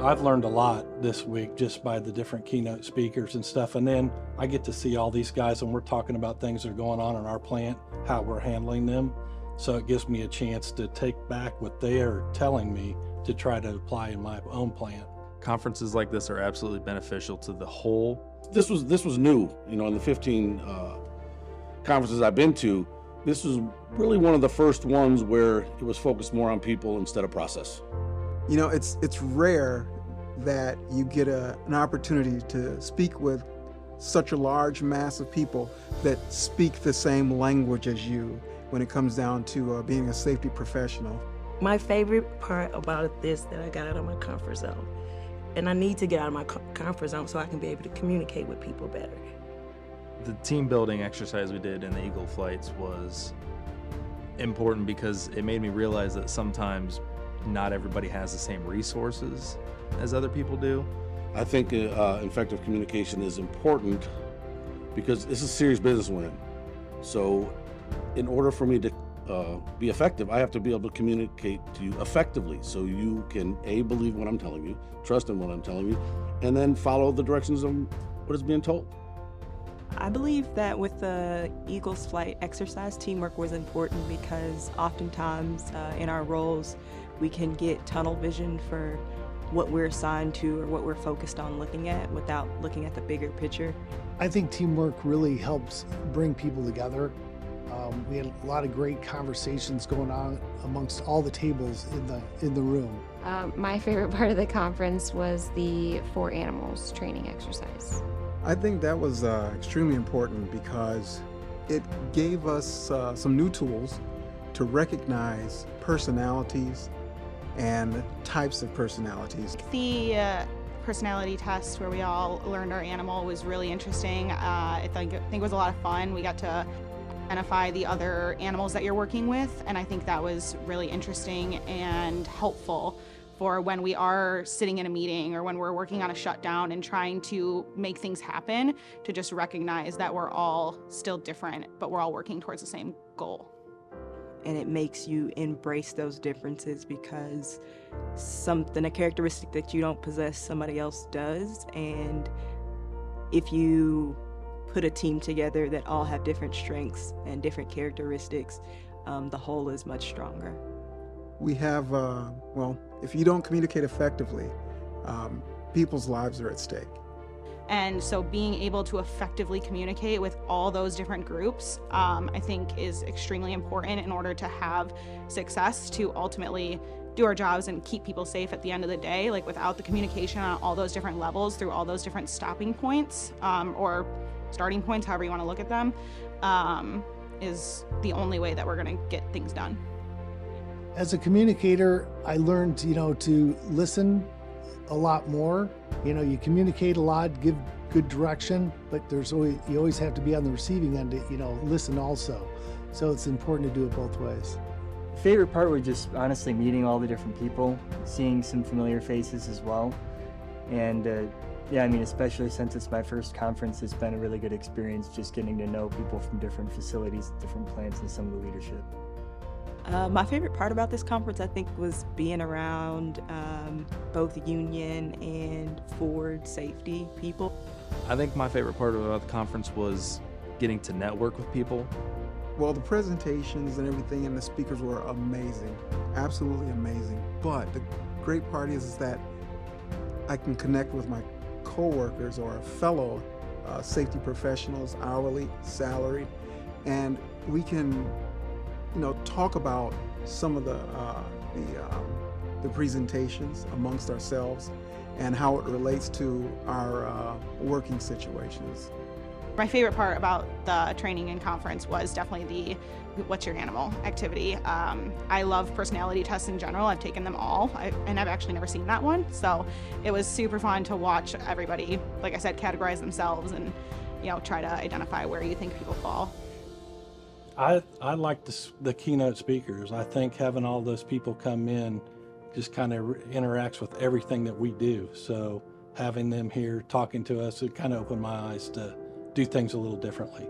I've learned a lot this week just by the different keynote speakers and stuff. And then I get to see all these guys and we're talking about things that are going on in our plant, how we're handling them. So it gives me a chance to take back what they are telling me to try to apply in my own plant. Conferences like this are absolutely beneficial to the whole. This was new, in the 15 conferences I've been to. This was really one of the first ones where it was focused more on people instead of process. It's rare that you get an opportunity to speak with such a large mass of people that speak the same language as you when it comes down to being a safety professional. My favorite part about this that I got out of my comfort zone, and I need to get out of my comfort zone so I can be able to communicate with people better. The team building exercise we did in the Eagle flights was important because it made me realize that sometimes not everybody has the same resources as other people do. I think effective communication is important because this is serious business we're in. So in order for me to be effective, I have to be able to communicate to you effectively so you can believe what I'm telling you, trust in what I'm telling you, and then follow the directions of what is being told. I believe that with the Eagles flight exercise, teamwork was important because oftentimes in our roles, we can get tunnel vision for what we're assigned to or what we're focused on looking at without looking at the bigger picture. I think teamwork really helps bring people together. We had a lot of great conversations going on amongst all the tables in the room. My favorite part of the conference was the 4 animals training exercise. I think that was extremely important because it gave us some new tools to recognize personalities and types of personalities. The personality test where we all learned our animal was really interesting. I think it was a lot of fun. We got to identify the other animals that you're working with, and I think that was really interesting and helpful for when we are sitting in a meeting or when we're working on a shutdown and trying to make things happen, to just recognize that we're all still different, but we're all working towards the same goal. And it makes you embrace those differences because a characteristic that you don't possess, somebody else does. And if you put a team together that all have different strengths and different characteristics, the whole is much stronger. We have, if you don't communicate effectively, people's lives are at stake. And so being able to effectively communicate with all those different groups, I think is extremely important in order to have success to ultimately do our jobs and keep people safe at the end of the day. Like without the communication on all those different levels through all those different stopping points or starting points, however you want to look at them, is the only way that we're going to get things done. As a communicator, I learned, to listen a lot more. You communicate a lot, give good direction, but you always have to be on the receiving end to, listen also. So it's important to do it both ways. Favorite part was just honestly meeting all the different people, seeing some familiar faces as well. And especially since it's my first conference, it's been a really good experience just getting to know people from different facilities, different plants, and some of the leadership. My favorite part about this conference, I think, was being around both union and Ford safety people. I think my favorite part about the conference was getting to network with people. Well, the presentations and everything and the speakers were amazing, absolutely amazing. But the great part is that I can connect with my coworkers or fellow safety professionals, hourly, salaried, and we can talk about some of the presentations amongst ourselves and how it relates to our working situations. My favorite part about the training and conference was definitely the What's Your Animal activity. I love personality tests in general. I've taken them all, and I've actually never seen that one. So it was super fun to watch everybody, like I said, categorize themselves and try to identify where you think people fall. I like the keynote speakers. I think having all those people come in just kind of interacts with everything that we do. So having them here talking to us, it kind of opened my eyes to do things a little differently.